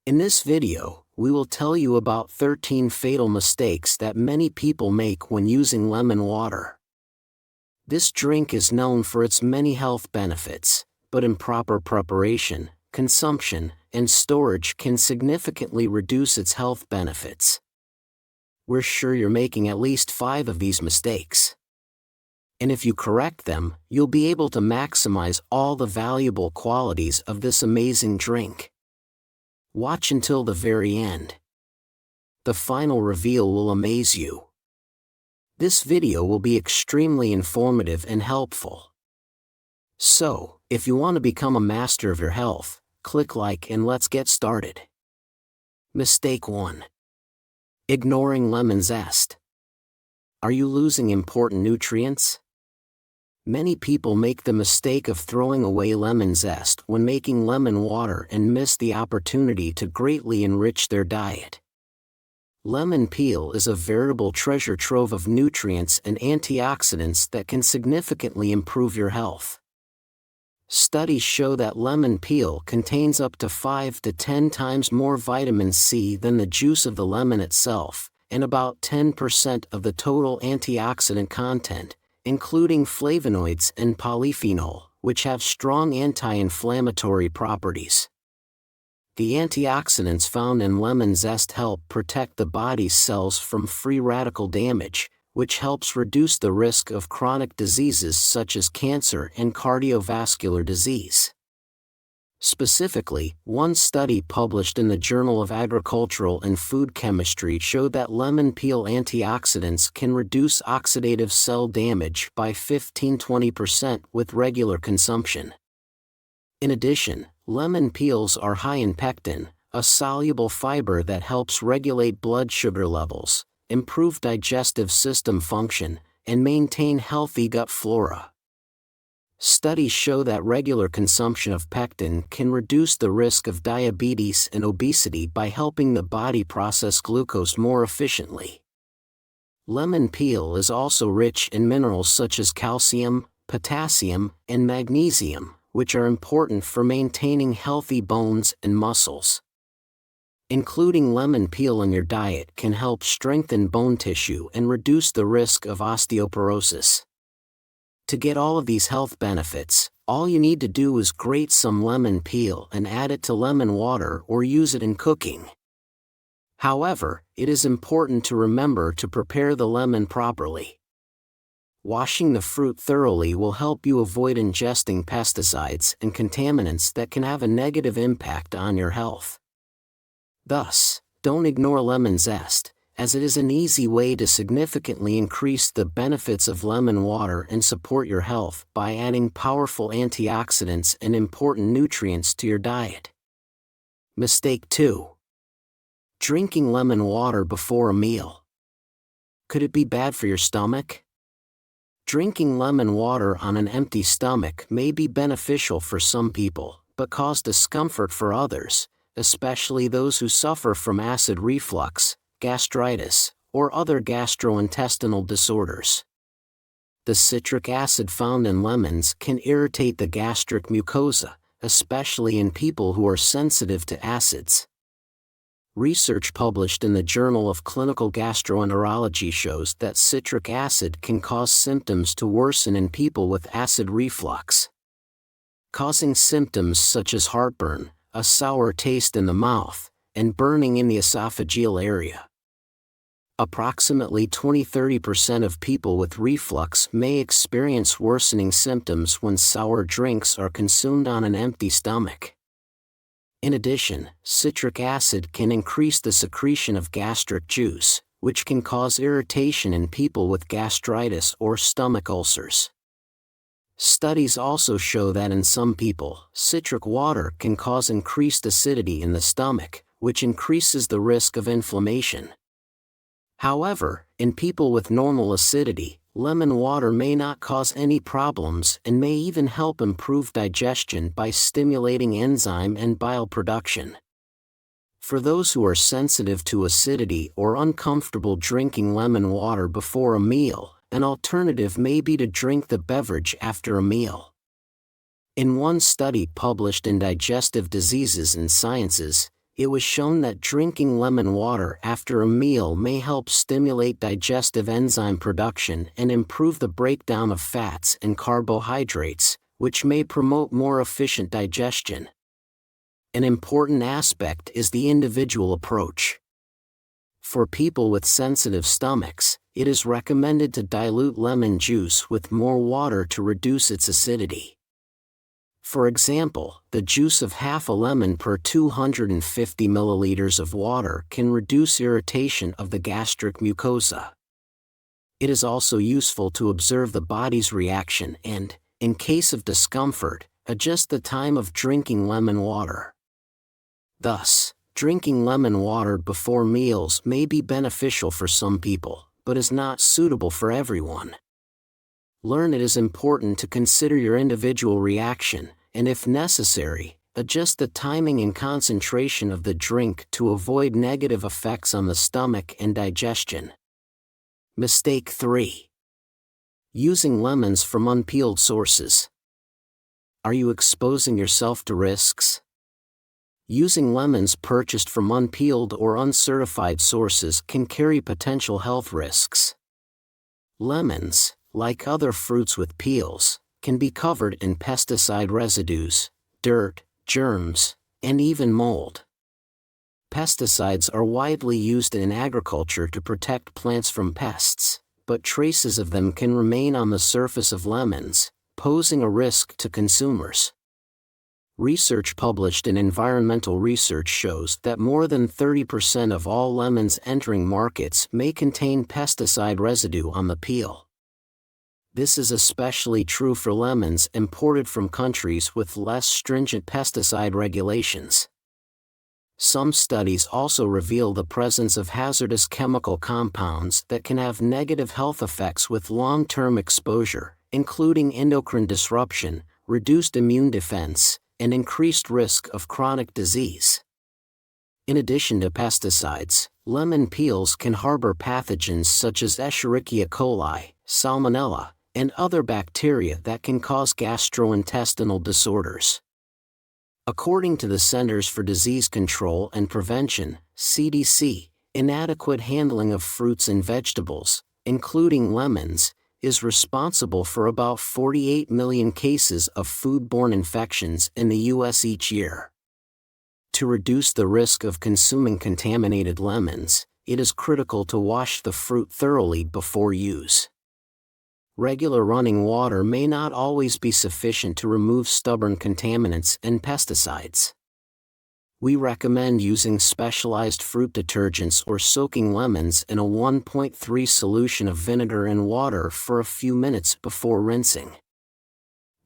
In this video, we will tell you about 13 fatal mistakes that many people make when using lemon water. This drink is known for its many health benefits, but improper preparation, consumption, and storage can significantly reduce its health benefits. We're sure you're making at least 5 of these mistakes. And if you correct them, you'll be able to maximize all the valuable qualities of this amazing drink. Watch until the very end. The final reveal will amaze you. This video will be extremely informative and helpful. So, if you want to become a master of your health, click like and let's get started. Mistake 1. Ignoring lemon zest. Are you losing important nutrients? Many people make the mistake of throwing away lemon zest when making lemon water and miss the opportunity to greatly enrich their diet. Lemon peel is a veritable treasure trove of nutrients and antioxidants that can significantly improve your health. Studies show that lemon peel contains up to 5 to 10 times more vitamin C than the juice of the lemon itself, and about 10% of the total antioxidant content, including flavonoids and polyphenol, which have strong anti-inflammatory properties. The antioxidants found in lemon zest help protect the body's cells from free radical damage, which helps reduce the risk of chronic diseases such as cancer and cardiovascular disease. Specifically, one study published in the Journal of Agricultural and Food Chemistry showed that lemon peel antioxidants can reduce oxidative cell damage by 15–20% with regular consumption. In addition, lemon peels are high in pectin, a soluble fiber that helps regulate blood sugar levels, improve digestive system function, and maintain healthy gut flora. Studies show that regular consumption of pectin can reduce the risk of diabetes and obesity by helping the body process glucose more efficiently. Lemon peel is also rich in minerals such as calcium, potassium, and magnesium, which are important for maintaining healthy bones and muscles. Including lemon peel in your diet can help strengthen bone tissue and reduce the risk of osteoporosis. To get all of these health benefits, all you need to do is grate some lemon peel and add it to lemon water or use it in cooking. However, it is important to remember to prepare the lemon properly. Washing the fruit thoroughly will help you avoid ingesting pesticides and contaminants that can have a negative impact on your health. Thus, don't ignore lemon zest, as it is an easy way to significantly increase the benefits of lemon water and support your health by adding powerful antioxidants and important nutrients to your diet. Mistake 2. Drinking lemon water before a meal. Could it be bad for your stomach? Drinking lemon water on an empty stomach may be beneficial for some people, but cause discomfort for others, especially those who suffer from acid reflux, gastritis, or other gastrointestinal disorders. The citric acid found in lemons can irritate the gastric mucosa, especially in people who are sensitive to acids. Research published in the Journal of Clinical Gastroenterology shows that citric acid can cause symptoms to worsen in people with acid reflux, causing symptoms such as heartburn, a sour taste in the mouth, and burning in the esophageal area. Approximately 20–30% of people with reflux may experience worsening symptoms when sour drinks are consumed on an empty stomach. In addition, citric acid can increase the secretion of gastric juice, which can cause irritation in people with gastritis or stomach ulcers. Studies also show that in some people, citric water can cause increased acidity in the stomach, which increases the risk of inflammation. However, in people with normal acidity, lemon water may not cause any problems and may even help improve digestion by stimulating enzyme and bile production. For those who are sensitive to acidity or uncomfortable drinking lemon water before a meal, an alternative may be to drink the beverage after a meal. In one study published in Digestive Diseases and Sciences, it was shown that drinking lemon water after a meal may help stimulate digestive enzyme production and improve the breakdown of fats and carbohydrates, which may promote more efficient digestion. An important aspect is the individual approach. For people with sensitive stomachs, it is recommended to dilute lemon juice with more water to reduce its acidity. For example, the juice of half a lemon per 250 milliliters of water can reduce irritation of the gastric mucosa. It is also useful to observe the body's reaction and, in case of discomfort, adjust the time of drinking lemon water. Thus, drinking lemon water before meals may be beneficial for some people, but is not suitable for everyone. Learn it is important to consider your individual reaction, and if necessary, adjust the timing and concentration of the drink to avoid negative effects on the stomach and digestion. Mistake 3. Using lemons from unpeeled sources. Are you exposing yourself to risks? Using lemons purchased from unpeeled or uncertified sources can carry potential health risks. Lemons, like other fruits with peels, can be covered in pesticide residues, dirt, germs, and even mold. Pesticides are widely used in agriculture to protect plants from pests, but traces of them can remain on the surface of lemons, posing a risk to consumers. Research published in Environmental Research shows that more than 30% of all lemons entering markets may contain pesticide residue on the peel. This is especially true for lemons imported from countries with less stringent pesticide regulations. Some studies also reveal the presence of hazardous chemical compounds that can have negative health effects with long-term exposure, including endocrine disruption, reduced immune defense, and increased risk of chronic disease. In addition to pesticides, lemon peels can harbor pathogens such as Escherichia coli, Salmonella, and other bacteria that can cause gastrointestinal disorders. According to the Centers for Disease Control and Prevention, CDC, inadequate handling of fruits and vegetables, including lemons, is responsible for about 48 million cases of foodborne infections in the U.S. each year. To reduce the risk of consuming contaminated lemons, it is critical to wash the fruit thoroughly before use. Regular running water may not always be sufficient to remove stubborn contaminants and pesticides. We recommend using specialized fruit detergents or soaking lemons in a 1.3 solution of vinegar and water for a few minutes before rinsing.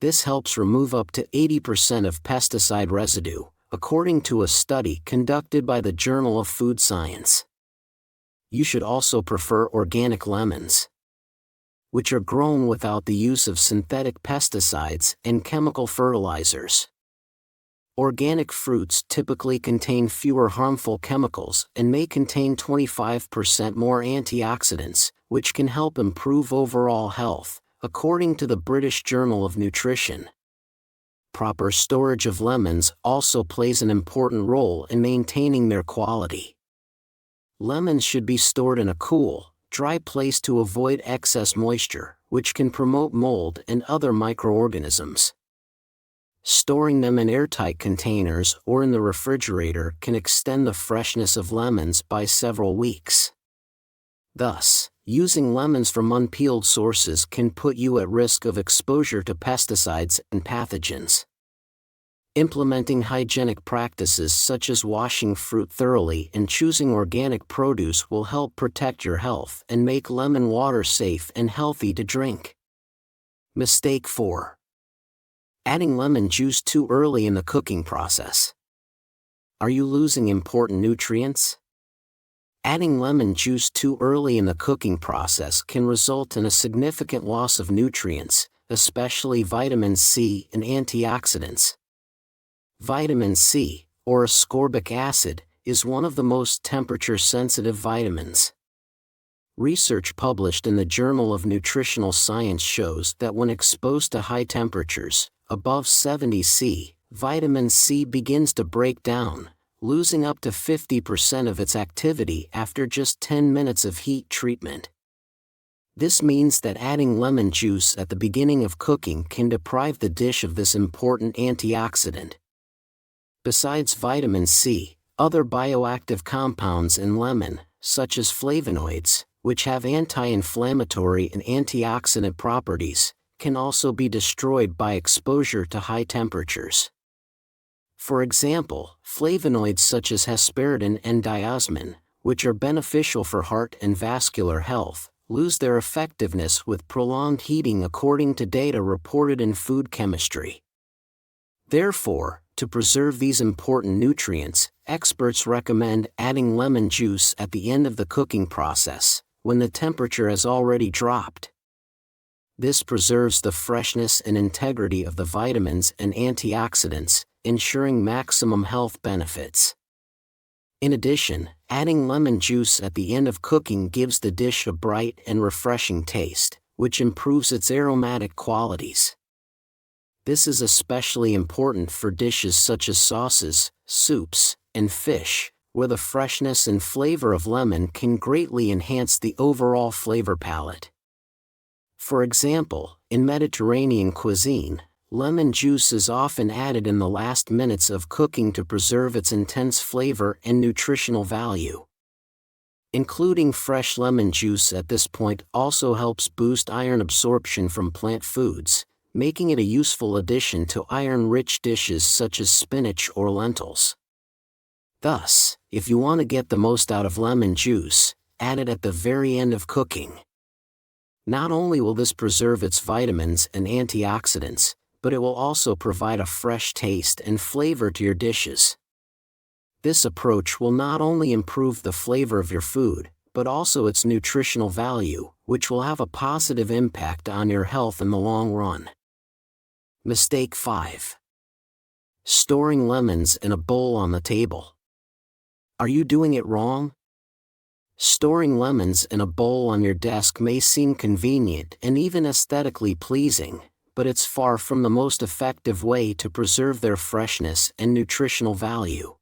This helps remove up to 80% of pesticide residue, according to a study conducted by the Journal of Food Science. You should also prefer organic lemons, which are grown without the use of synthetic pesticides and chemical fertilizers. Organic fruits typically contain fewer harmful chemicals and may contain 25% more antioxidants, which can help improve overall health, according to the British Journal of Nutrition. Proper storage of lemons also plays an important role in maintaining their quality. Lemons should be stored in a cool, dry place to avoid excess moisture, which can promote mold and other microorganisms. Storing them in airtight containers or in the refrigerator can extend the freshness of lemons by several weeks. Thus, using lemons from unpeeled sources can put you at risk of exposure to pesticides and pathogens. Implementing hygienic practices such as washing fruit thoroughly and choosing organic produce will help protect your health and make lemon water safe and healthy to drink. Mistake 4. Adding lemon juice too early in the cooking process. Are you losing important nutrients? Adding lemon juice too early in the cooking process can result in a significant loss of nutrients, especially vitamin C and antioxidants. Vitamin C, or ascorbic acid, is one of the most temperature-sensitive vitamins. Research published in the Journal of Nutritional Science shows that when exposed to high temperatures, above 70 C, vitamin C begins to break down, losing up to 50% of its activity after just 10 minutes of heat treatment. This means that adding lemon juice at the beginning of cooking can deprive the dish of this important antioxidant. Besides vitamin C, other bioactive compounds in lemon, such as flavonoids, which have anti-inflammatory and antioxidant properties, can also be destroyed by exposure to high temperatures. For example, flavonoids such as hesperidin and diosmin, which are beneficial for heart and vascular health, lose their effectiveness with prolonged heating according to data reported in Food Chemistry. Therefore, to preserve these important nutrients, experts recommend adding lemon juice at the end of the cooking process, when the temperature has already dropped. This preserves the freshness and integrity of the vitamins and antioxidants, ensuring maximum health benefits. In addition, adding lemon juice at the end of cooking gives the dish a bright and refreshing taste, which improves its aromatic qualities. This is especially important for dishes such as sauces, soups, and fish, where the freshness and flavor of lemon can greatly enhance the overall flavor palette. For example, in Mediterranean cuisine, lemon juice is often added in the last minutes of cooking to preserve its intense flavor and nutritional value. Including fresh lemon juice at this point also helps boost iron absorption from plant foods, making it a useful addition to iron-rich dishes such as spinach or lentils. Thus, if you want to get the most out of lemon juice, add it at the very end of cooking. Not only will this preserve its vitamins and antioxidants, but it will also provide a fresh taste and flavor to your dishes. This approach will not only improve the flavor of your food, but also its nutritional value, which will have a positive impact on your health in the long run. Mistake 5. Storing lemons in a bowl on the table. Are you doing it wrong? Storing lemons in a bowl on your desk may seem convenient and even aesthetically pleasing, but it's far from the most effective way to preserve their freshness and nutritional value.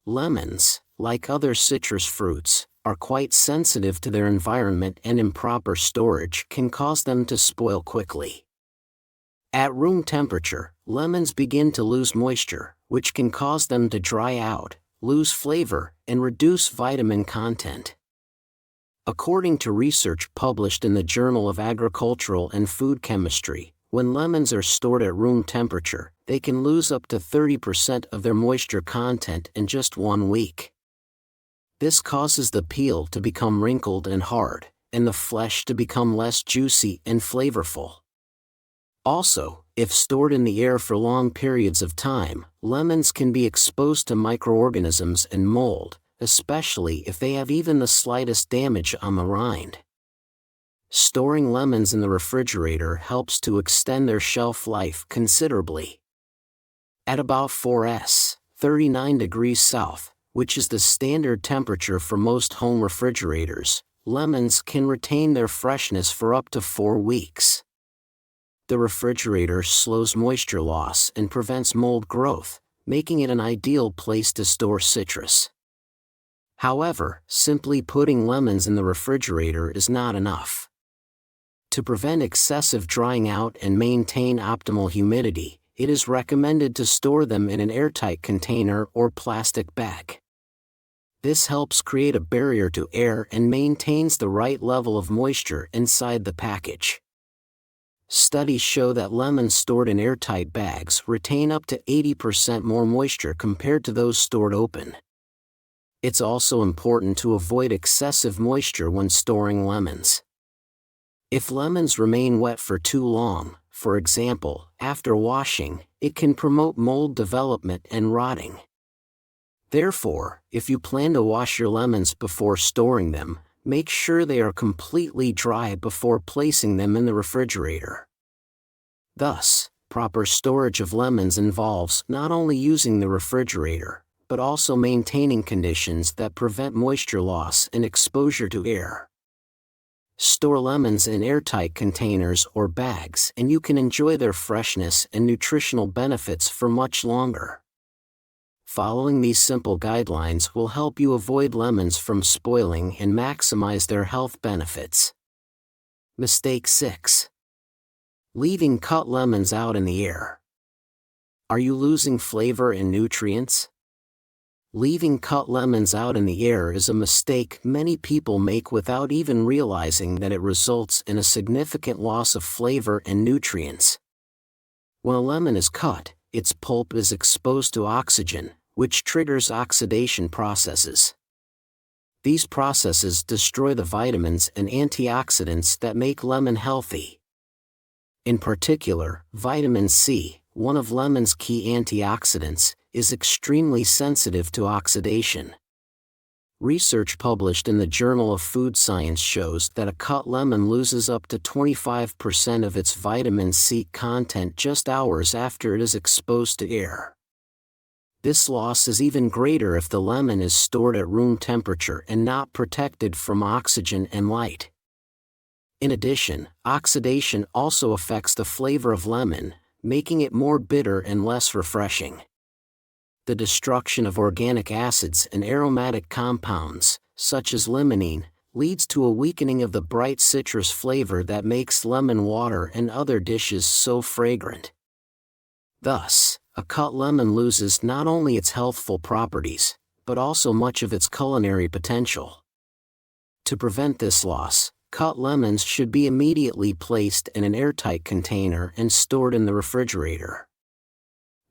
Lemons, like other citrus fruits, are quite sensitive to their environment, and improper storage can cause them to spoil quickly. At room temperature, lemons begin to lose moisture, which can cause them to dry out, lose flavor, and reduce vitamin content. According to research published in the Journal of Agricultural and Food Chemistry, when lemons are stored at room temperature, they can lose up to 30% of their moisture content in just 1 week. This causes the peel to become wrinkled and hard, and the flesh to become less juicy and flavorful. Also, if stored in the air for long periods of time, lemons can be exposed to microorganisms and mold, especially if they have even the slightest damage on the rind. Storing lemons in the refrigerator helps to extend their shelf life considerably. At about 39 degrees South, which is the standard temperature for most home refrigerators, lemons can retain their freshness for up to 4 weeks. The refrigerator slows moisture loss and prevents mold growth, making it an ideal place to store citrus. However, simply putting lemons in the refrigerator is not enough. To prevent excessive drying out and maintain optimal humidity, it is recommended to store them in an airtight container or plastic bag. This helps create a barrier to air and maintains the right level of moisture inside the package. Studies show that lemons stored in airtight bags retain up to 80% more moisture compared to those stored open. It's also important to avoid excessive moisture when storing lemons. If lemons remain wet for too long, for example, after washing, it can promote mold development and rotting. Therefore, if you plan to wash your lemons before storing them, make sure they are completely dry before placing them in the refrigerator. Thus, proper storage of lemons involves not only using the refrigerator, but also maintaining conditions that prevent moisture loss and exposure to air. Store lemons in airtight containers or bags and you can enjoy their freshness and nutritional benefits for much longer. Following these simple guidelines will help you avoid lemons from spoiling and maximize their health benefits. Mistake 6. Leaving cut lemons out in the air. Are you losing flavor and nutrients? Leaving cut lemons out in the air is a mistake many people make without even realizing that it results in a significant loss of flavor and nutrients. When a lemon is cut, its pulp is exposed to oxygen, which triggers oxidation processes. These processes destroy the vitamins and antioxidants that make lemon healthy. In particular, vitamin C, one of lemon's key antioxidants, is extremely sensitive to oxidation. Research published in the Journal of Food Science shows that a cut lemon loses up to 25% of its vitamin C content just hours after it is exposed to air. This loss is even greater if the lemon is stored at room temperature and not protected from oxygen and light. In addition, oxidation also affects the flavor of lemon, making it more bitter and less refreshing. The destruction of organic acids and aromatic compounds, such as limonene, leads to a weakening of the bright citrus flavor that makes lemon water and other dishes so fragrant. Thus, a cut lemon loses not only its healthful properties, but also much of its culinary potential. To prevent this loss, cut lemons should be immediately placed in an airtight container and stored in the refrigerator.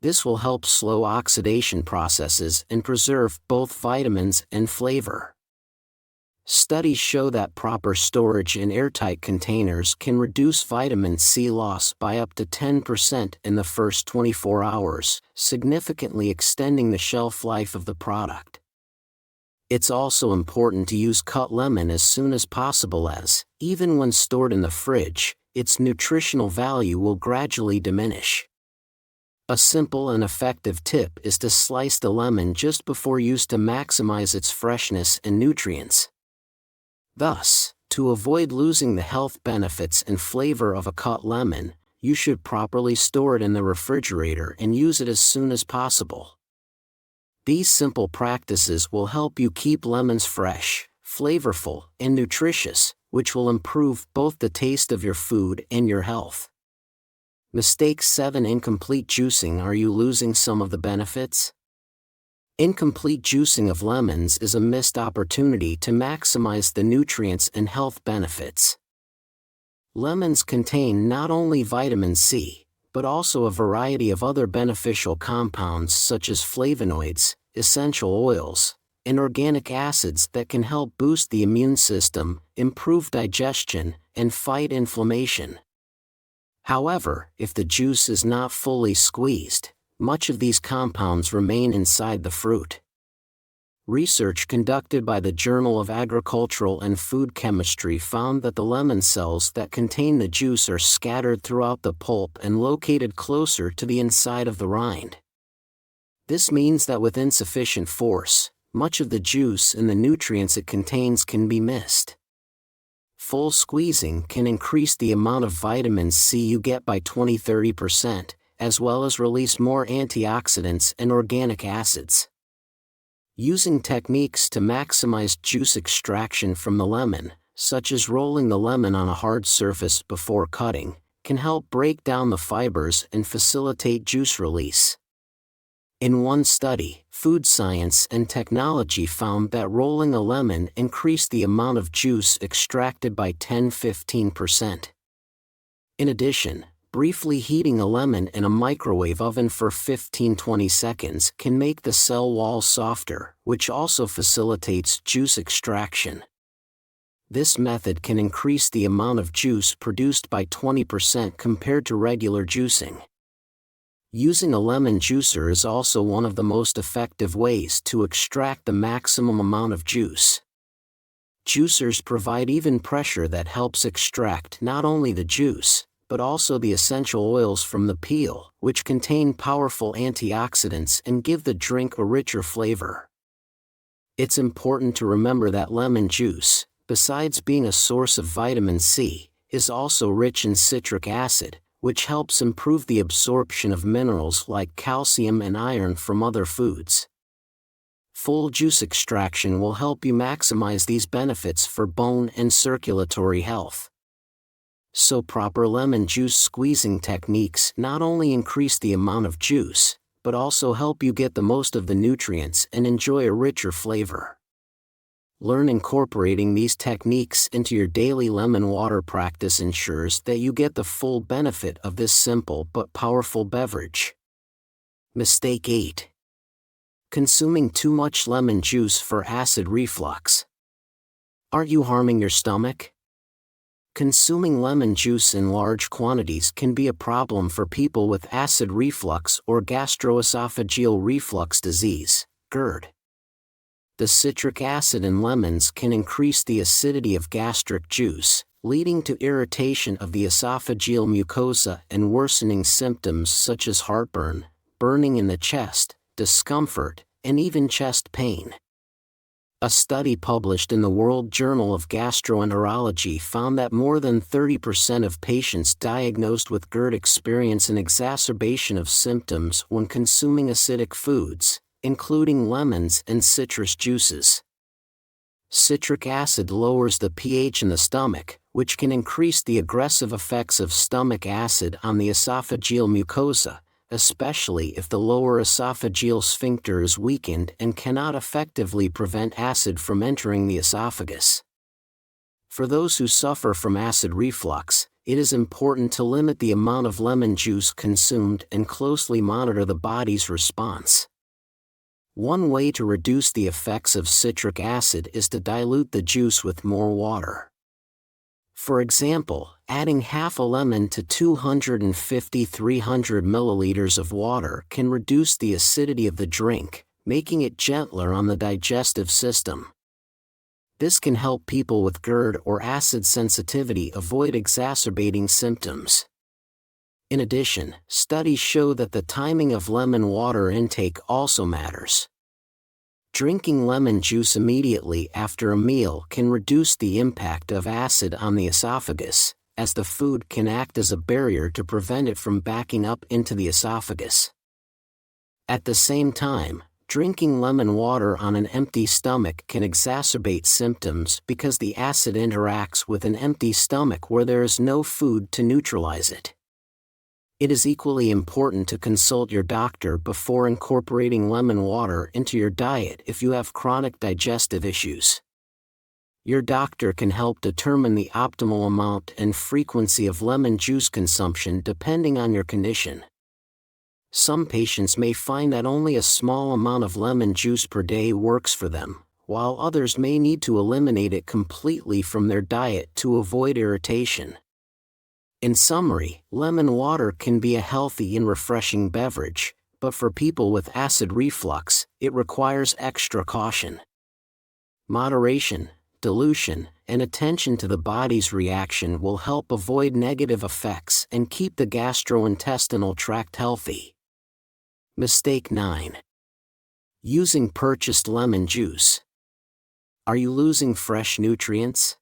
This will help slow oxidation processes and preserve both vitamins and flavor. Studies show that proper storage in airtight containers can reduce vitamin C loss by up to 10% in the first 24 hours, significantly extending the shelf life of the product. It's also important to use cut lemon as soon as possible as, even when stored in the fridge, its nutritional value will gradually diminish. A simple and effective tip is to slice the lemon just before use to maximize its freshness and nutrients. Thus, to avoid losing the health benefits and flavor of a cut lemon, you should properly store it in the refrigerator and use it as soon as possible. These simple practices will help you keep lemons fresh, flavorful, and nutritious, which will improve both the taste of your food and your health. Mistake 7. Incomplete juicing. Are you losing some of the benefits? Incomplete juicing of lemons is a missed opportunity to maximize the nutrients and health benefits. Lemons contain not only vitamin C, but also a variety of other beneficial compounds such as flavonoids, essential oils, and organic acids that can help boost the immune system, improve digestion, and fight inflammation. However, if the juice is not fully squeezed, much of these compounds remain inside the fruit. Research conducted by the Journal of Agricultural and Food Chemistry found that the lemon cells that contain the juice are scattered throughout the pulp and located closer to the inside of the rind. This means that with insufficient force, much of the juice and the nutrients it contains can be missed. Full squeezing can increase the amount of vitamin C you get by 20–30%, as well as release more antioxidants and organic acids. Using techniques to maximize juice extraction from the lemon, such as rolling the lemon on a hard surface before cutting, can help break down the fibers and facilitate juice release. In one study, Food Science and Technology found that rolling a lemon increased the amount of juice extracted by 10–15%. In addition, briefly heating a lemon in a microwave oven for 15–20 seconds can make the cell wall softer, which also facilitates juice extraction. This method can increase the amount of juice produced by 20% compared to regular juicing. Using a lemon juicer is also one of the most effective ways to extract the maximum amount of juice. Juicers provide even pressure that helps extract not only the juice, but also the essential oils from the peel, which contain powerful antioxidants and give the drink a richer flavor. It's important to remember that lemon juice, besides being a source of vitamin C, is also rich in citric acid, which helps improve the absorption of minerals like calcium and iron from other foods. Full juice extraction will help you maximize these benefits for bone and circulatory health. So proper lemon juice squeezing techniques not only increase the amount of juice, but also help you get the most of the nutrients and enjoy a richer flavor. Learn incorporating these techniques into your daily lemon water practice ensures that you get the full benefit of this simple but powerful beverage. Mistake 8. Consuming too much lemon juice for acid reflux. Aren't you harming your stomach? Consuming lemon juice in large quantities can be a problem for people with acid reflux or gastroesophageal reflux disease, GERD. The citric acid in lemons can increase the acidity of gastric juice, leading to irritation of the esophageal mucosa and worsening symptoms such as heartburn, burning in the chest, discomfort, and even chest pain. A study published in the World Journal of Gastroenterology found that more than 30% of patients diagnosed with GERD experience an exacerbation of symptoms when consuming acidic foods, including lemons and citrus juices. Citric acid lowers the pH in the stomach, which can increase the aggressive effects of stomach acid on the esophageal mucosa, especially if the lower esophageal sphincter is weakened and cannot effectively prevent acid from entering the esophagus. For those who suffer from acid reflux, it is important to limit the amount of lemon juice consumed and closely monitor the body's response. One way to reduce the effects of citric acid is to dilute the juice with more water. For example, adding half a lemon to 250-300 milliliters of water can reduce the acidity of the drink, making it gentler on the digestive system. This can help people with GERD or acid sensitivity avoid exacerbating symptoms. In addition, studies show that the timing of lemon water intake also matters. Drinking lemon juice immediately after a meal can reduce the impact of acid on the esophagus, as the food can act as a barrier to prevent it from backing up into the esophagus. At the same time, drinking lemon water on an empty stomach can exacerbate symptoms because the acid interacts with an empty stomach where there is no food to neutralize it. It is equally important to consult your doctor before incorporating lemon water into your diet if you have chronic digestive issues. Your doctor can help determine the optimal amount and frequency of lemon juice consumption depending on your condition. Some patients may find that only a small amount of lemon juice per day works for them, while others may need to eliminate it completely from their diet to avoid irritation. In summary, lemon water can be a healthy and refreshing beverage, but for people with acid reflux, it requires extra caution. Moderation, dilution, and attention to the body's reaction will help avoid negative effects and keep the gastrointestinal tract healthy. Mistake 9. Using purchased lemon juice. Are you losing fresh nutrients?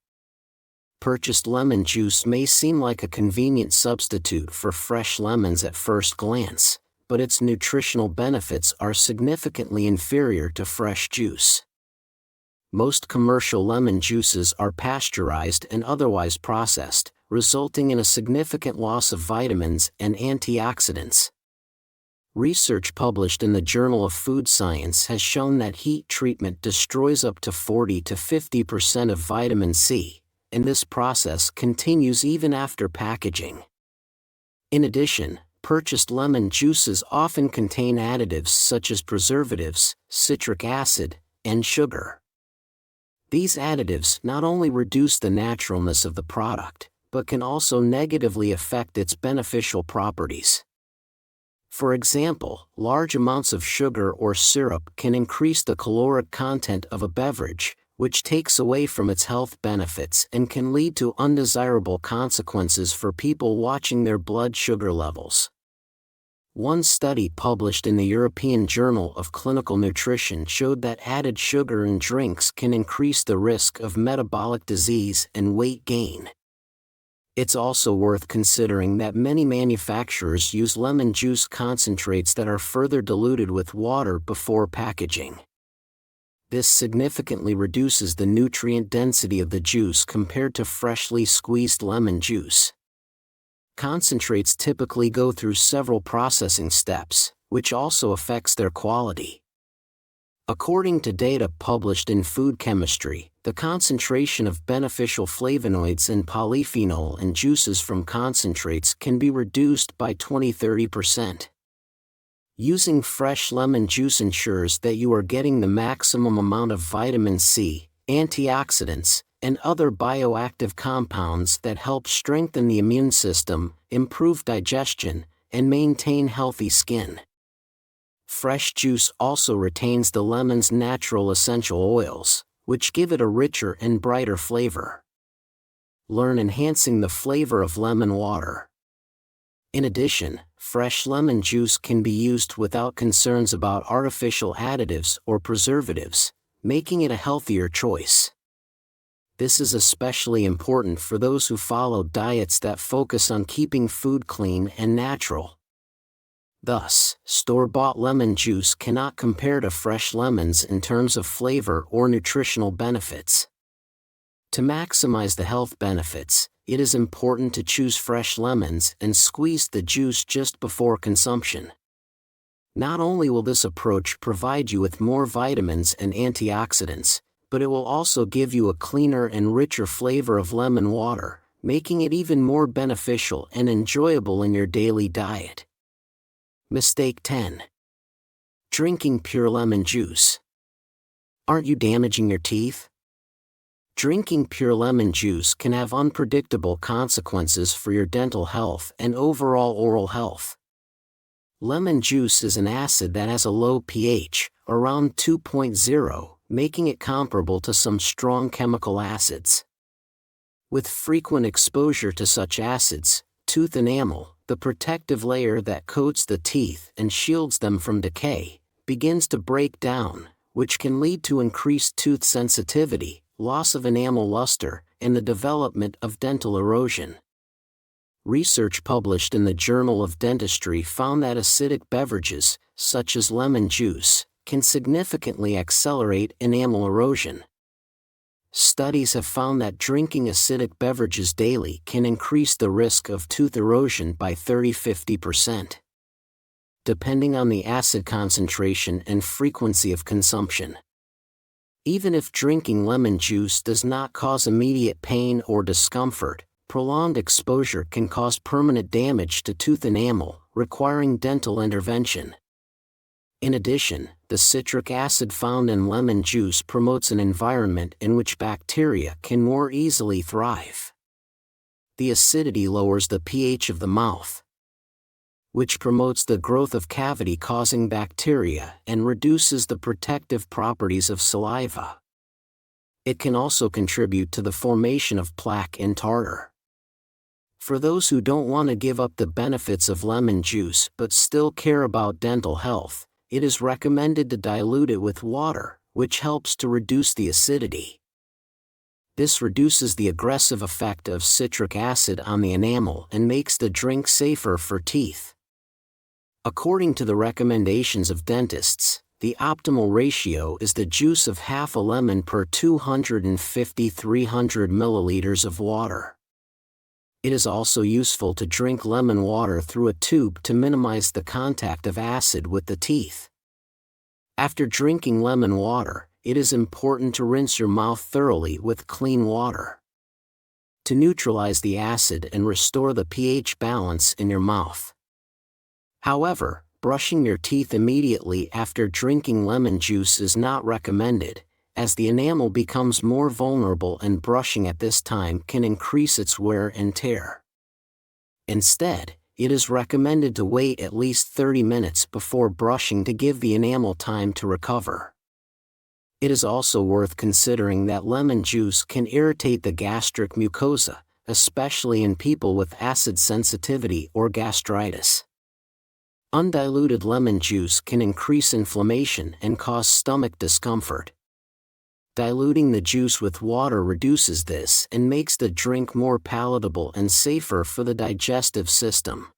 Purchased lemon juice may seem like a convenient substitute for fresh lemons at first glance, but its nutritional benefits are significantly inferior to fresh juice. Most commercial lemon juices are pasteurized and otherwise processed, resulting in a significant loss of vitamins and antioxidants. Research published in the Journal of Food Science has shown that heat treatment destroys up to 40 to 50% of vitamin C, and this process continues even after packaging. In addition, purchased lemon juices often contain additives such as preservatives, citric acid, and sugar. These additives not only reduce the naturalness of the product, but can also negatively affect its beneficial properties. For example, large amounts of sugar or syrup can increase the caloric content of a beverage, which takes away from its health benefits and can lead to undesirable consequences for people watching their blood sugar levels. One study published in the European Journal of Clinical Nutrition showed that added sugar in drinks can increase the risk of metabolic disease and weight gain. It's also worth considering that many manufacturers use lemon juice concentrates that are further diluted with water before packaging. This significantly reduces the nutrient density of the juice compared to freshly squeezed lemon juice. Concentrates typically go through several processing steps, which also affects their quality. According to data published in Food Chemistry, the concentration of beneficial flavonoids and polyphenol in juices from concentrates can be reduced by 20–30%. Using fresh lemon juice ensures that you are getting the maximum amount of vitamin C, antioxidants, and other bioactive compounds that help strengthen the immune system, improve digestion, and maintain healthy skin. Fresh juice also retains the lemon's natural essential oils, which give it a richer and brighter flavor. Learn enhancing the flavor of lemon water. In addition, fresh lemon juice can be used without concerns about artificial additives or preservatives, making it a healthier choice. This is especially important for those who follow diets that focus on keeping food clean and natural. Thus, store-bought lemon juice cannot compare to fresh lemons in terms of flavor or nutritional benefits. To maximize the health benefits, it is important to choose fresh lemons and squeeze the juice just before consumption. Not only will this approach provide you with more vitamins and antioxidants, but it will also give you a cleaner and richer flavor of lemon water, making it even more beneficial and enjoyable in your daily diet. Mistake 10. Drinking pure lemon juice. Aren't you damaging your teeth? Drinking pure lemon juice can have unpredictable consequences for your dental health and overall oral health. Lemon juice is an acid that has a low pH, around 2.0, making it comparable to some strong chemical acids. With frequent exposure to such acids, tooth enamel, the protective layer that coats the teeth and shields them from decay, begins to break down, which can lead to increased tooth sensitivity, loss of enamel luster, and the development of dental erosion. Research published in the Journal of Dentistry found that acidic beverages, such as lemon juice, can significantly accelerate enamel erosion. Studies have found that drinking acidic beverages daily can increase the risk of tooth erosion by 30–50%, depending on the acid concentration and frequency of consumption. Even if drinking lemon juice does not cause immediate pain or discomfort, prolonged exposure can cause permanent damage to tooth enamel, requiring dental intervention. In addition, the citric acid found in lemon juice promotes an environment in which bacteria can more easily thrive. The acidity lowers the pH of the mouth, which promotes the growth of cavity-causing bacteria and reduces the protective properties of saliva. It can also contribute to the formation of plaque and tartar. For those who don't want to give up the benefits of lemon juice but still care about dental health, it is recommended to dilute it with water, which helps to reduce the acidity. This reduces the aggressive effect of citric acid on the enamel and makes the drink safer for teeth. According to the recommendations of dentists, the optimal ratio is the juice of half a lemon per 250–300 milliliters of water. It is also useful to drink lemon water through a tube to minimize the contact of acid with the teeth. After drinking lemon water, it is important to rinse your mouth thoroughly with clean water to neutralize the acid and restore the pH balance in your mouth. However, brushing your teeth immediately after drinking lemon juice is not recommended, as the enamel becomes more vulnerable and brushing at this time can increase its wear and tear. Instead, it is recommended to wait at least 30 minutes before brushing to give the enamel time to recover. It is also worth considering that lemon juice can irritate the gastric mucosa, especially in people with acid sensitivity or gastritis. Undiluted lemon juice can increase inflammation and cause stomach discomfort. Diluting the juice with water reduces this and makes the drink more palatable and safer for the digestive system.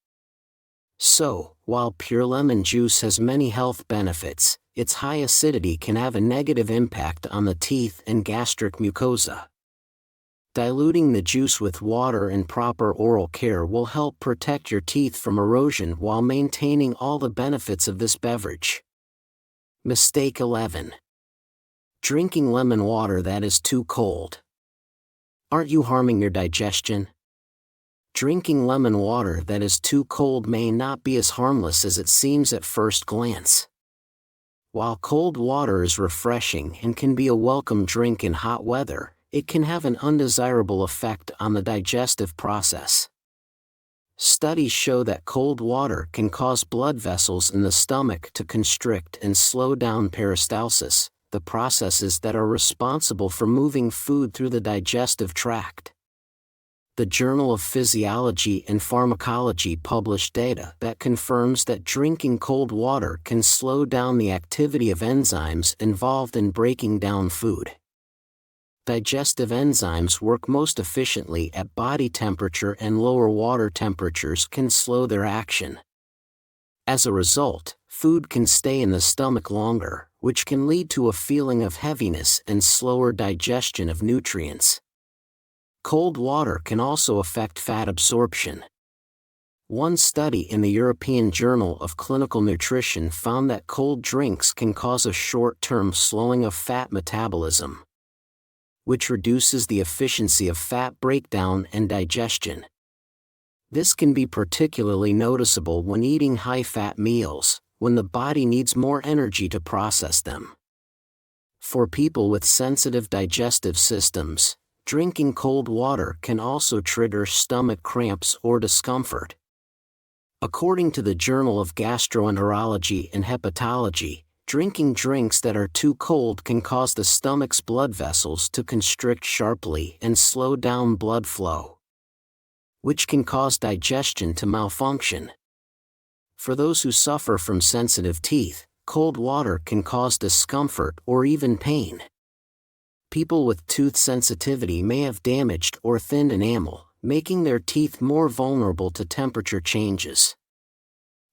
So, while pure lemon juice has many health benefits, its high acidity can have a negative impact on the teeth and gastric mucosa. Diluting the juice with water and proper oral care will help protect your teeth from erosion while maintaining all the benefits of this beverage. Mistake 11. Drinking lemon water that is too cold. Aren't you harming your digestion? Drinking lemon water that is too cold may not be as harmless as it seems at first glance. While cold water is refreshing and can be a welcome drink in hot weather, it can have an undesirable effect on the digestive process. Studies show that cold water can cause blood vessels in the stomach to constrict and slow down peristalsis, the processes that are responsible for moving food through the digestive tract. The Journal of Physiology and Pharmacology published data that confirms that drinking cold water can slow down the activity of enzymes involved in breaking down food. Digestive enzymes work most efficiently at body temperature, and lower water temperatures can slow their action. As a result, food can stay in the stomach longer, which can lead to a feeling of heaviness and slower digestion of nutrients. Cold water can also affect fat absorption. One study in the European Journal of Clinical Nutrition found that cold drinks can cause a short-term slowing of fat metabolism, which reduces the efficiency of fat breakdown and digestion. This can be particularly noticeable when eating high-fat meals, when the body needs more energy to process them. For people with sensitive digestive systems, drinking cold water can also trigger stomach cramps or discomfort. According to the Journal of Gastroenterology and Hepatology, drinking drinks that are too cold can cause the stomach's blood vessels to constrict sharply and slow down blood flow, which can cause digestion to malfunction. For those who suffer from sensitive teeth, cold water can cause discomfort or even pain. People with tooth sensitivity may have damaged or thinned enamel, making their teeth more vulnerable to temperature changes.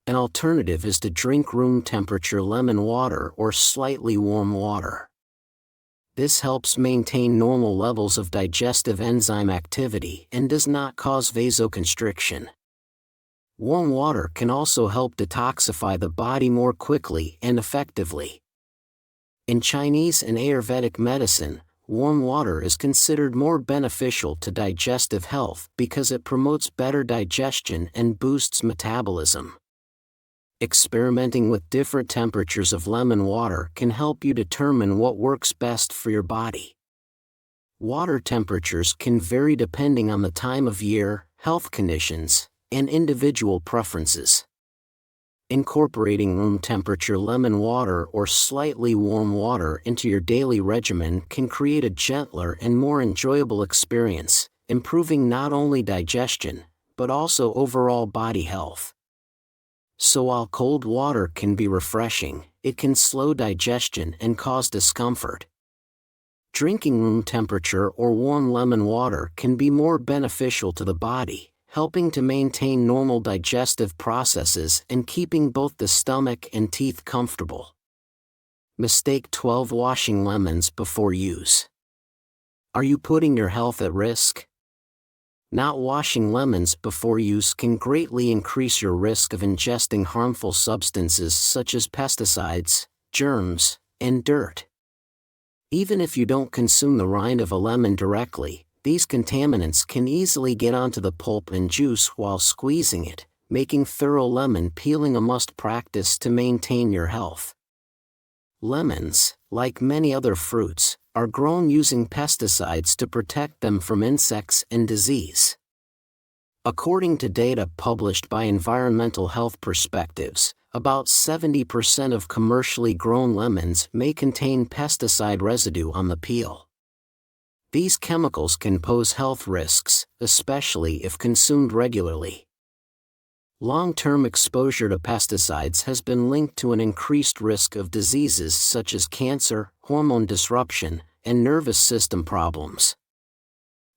An alternative is to drink room temperature lemon water or slightly warm water. This helps maintain normal levels of digestive enzyme activity and does not cause vasoconstriction. Warm water can also help detoxify the body more quickly and effectively. In Chinese and Ayurvedic medicine, warm water is considered more beneficial to digestive health because it promotes better digestion and boosts metabolism. Experimenting with different temperatures of lemon water can help you determine what works best for your body. Water temperatures can vary depending on the time of year, health conditions, and individual preferences. Incorporating room temperature lemon water or slightly warm water into your daily regimen can create a gentler and more enjoyable experience, improving not only digestion, but also overall body health. So while cold water can be refreshing, it can slow digestion and cause discomfort. Drinking room temperature or warm lemon water can be more beneficial to the body, helping to maintain normal digestive processes and keeping both the stomach and teeth comfortable. Mistake 12. Washing lemons before use. Are you putting your health at risk? Not washing lemons before use can greatly increase your risk of ingesting harmful substances such as pesticides, germs, and dirt. Even if you don't consume the rind of a lemon directly, these contaminants can easily get onto the pulp and juice while squeezing it, making thorough lemon peeling a must practice to maintain your health. Lemons, like many other fruits, are grown using pesticides to protect them from insects and disease. According to data published by Environmental Health Perspectives, about 70% of commercially grown lemons may contain pesticide residue on the peel. These chemicals can pose health risks, especially if consumed regularly. Long-term exposure to pesticides has been linked to an increased risk of diseases such as cancer, hormone disruption, and nervous system problems.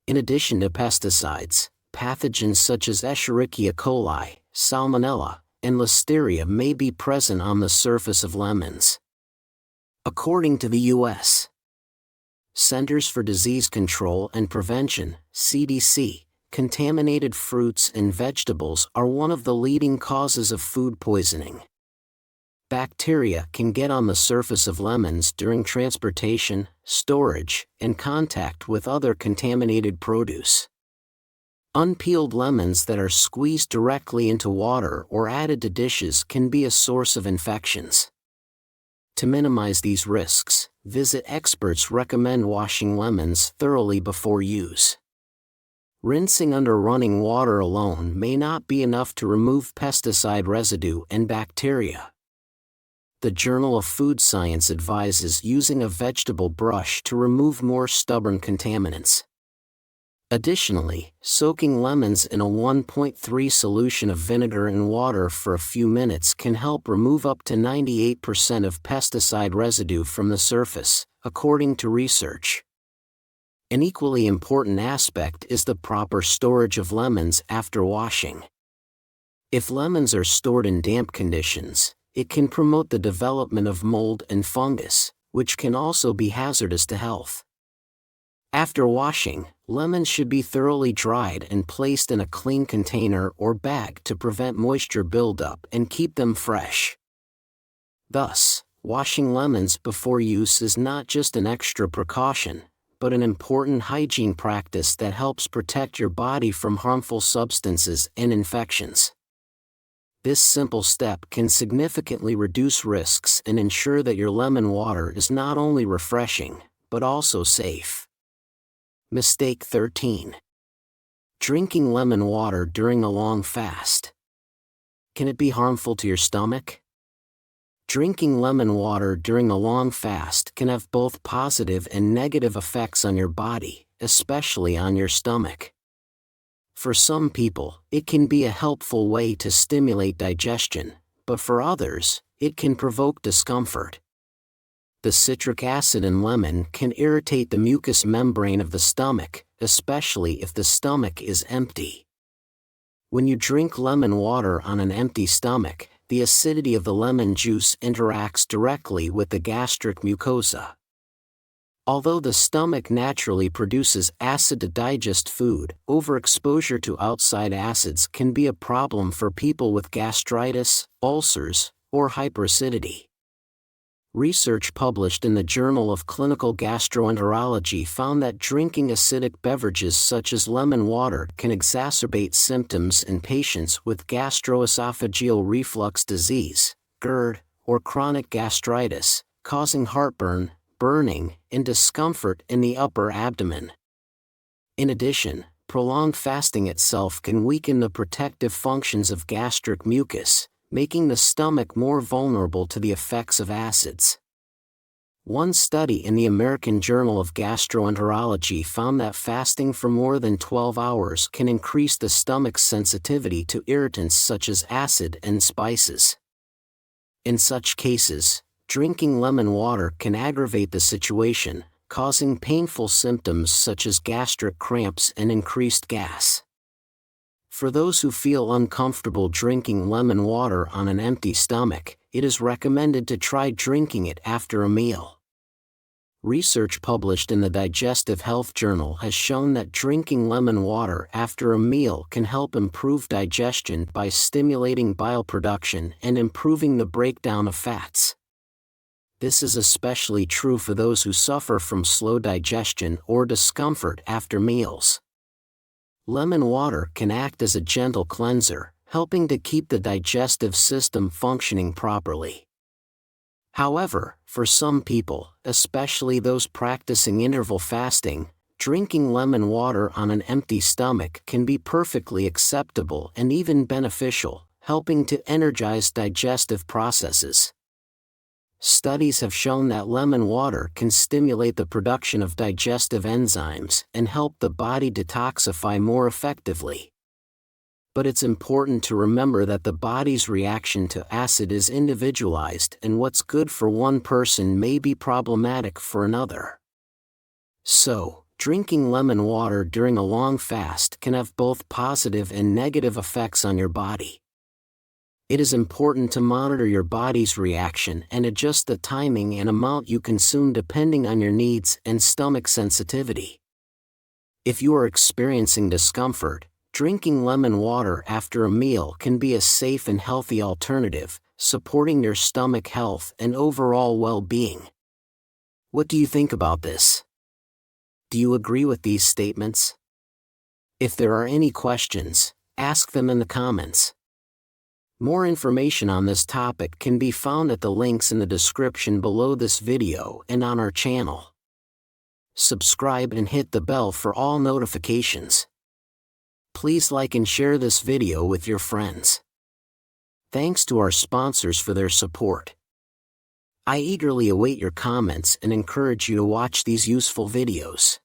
In addition to pesticides, pathogens such as Escherichia coli, Salmonella, and Listeria may be present on the surface of lemons. According to the U.S. Centers for Disease Control and Prevention, CDC, contaminated fruits and vegetables are one of the leading causes of food poisoning. Bacteria can get on the surface of lemons during transportation, storage, and contact with other contaminated produce. Unpeeled lemons that are squeezed directly into water or added to dishes can be a source of infections. To minimize these risks, experts recommend washing lemons thoroughly before use. Rinsing under running water alone may not be enough to remove pesticide residue and bacteria. The Journal of Food Science advises using a vegetable brush to remove more stubborn contaminants. Additionally, soaking lemons in a 1.3 solution of vinegar and water for a few minutes can help remove up to 98% of pesticide residue from the surface, according to research. An equally important aspect is the proper storage of lemons after washing. If lemons are stored in damp conditions, it can promote the development of mold and fungus, which can also be hazardous to health. After washing, lemons should be thoroughly dried and placed in a clean container or bag to prevent moisture buildup and keep them fresh. Thus, washing lemons before use is not just an extra precaution, but an important hygiene practice that helps protect your body from harmful substances and infections. This simple step can significantly reduce risks and ensure that your lemon water is not only refreshing, but also safe. Mistake 13. Drinking lemon water during a long fast. Can it be harmful to your stomach? Drinking lemon water during a long fast can have both positive and negative effects on your body, especially on your stomach. For some people, it can be a helpful way to stimulate digestion, but for others, it can provoke discomfort. The citric acid in lemon can irritate the mucous membrane of the stomach, especially if the stomach is empty. When you drink lemon water on an empty stomach, the acidity of the lemon juice interacts directly with the gastric mucosa. Although the stomach naturally produces acid to digest food, overexposure to outside acids can be a problem for people with gastritis, ulcers, or hyperacidity. Research published in the Journal of Clinical Gastroenterology found that drinking acidic beverages such as lemon water can exacerbate symptoms in patients with gastroesophageal reflux disease, GERD, or chronic gastritis, causing heartburn, burning, and discomfort in the upper abdomen. In addition, prolonged fasting itself can weaken the protective functions of gastric mucus, making the stomach more vulnerable to the effects of acids. One study in the American Journal of Gastroenterology found that fasting for more than 12 hours can increase the stomach's sensitivity to irritants such as acid and spices. In such cases, drinking lemon water can aggravate the situation, causing painful symptoms such as gastric cramps and increased gas. For those who feel uncomfortable drinking lemon water on an empty stomach, it is recommended to try drinking it after a meal. Research published in the Digestive Health Journal has shown that drinking lemon water after a meal can help improve digestion by stimulating bile production and improving the breakdown of fats. This is especially true for those who suffer from slow digestion or discomfort after meals. Lemon water can act as a gentle cleanser, helping to keep the digestive system functioning properly. However, for some people, especially those practicing interval fasting, drinking lemon water on an empty stomach can be perfectly acceptable and even beneficial, helping to energize digestive processes. Studies have shown that lemon water can stimulate the production of digestive enzymes and help the body detoxify more effectively. But it's important to remember that the body's reaction to acid is individualized and what's good for one person may be problematic for another. So, drinking lemon water during a long fast can have both positive and negative effects on your body. It is important to monitor your body's reaction and adjust the timing and amount you consume depending on your needs and stomach sensitivity. If you are experiencing discomfort, drinking lemon water after a meal can be a safe and healthy alternative, supporting your stomach health and overall well-being. What do you think about this? Do you agree with these statements? If there are any questions, ask them in the comments. More information on this topic can be found at the links in the description below this video and on our channel. Subscribe and hit the bell for all notifications. Please like and share this video with your friends. Thanks to our sponsors for their support. I eagerly await your comments and encourage you to watch these useful videos.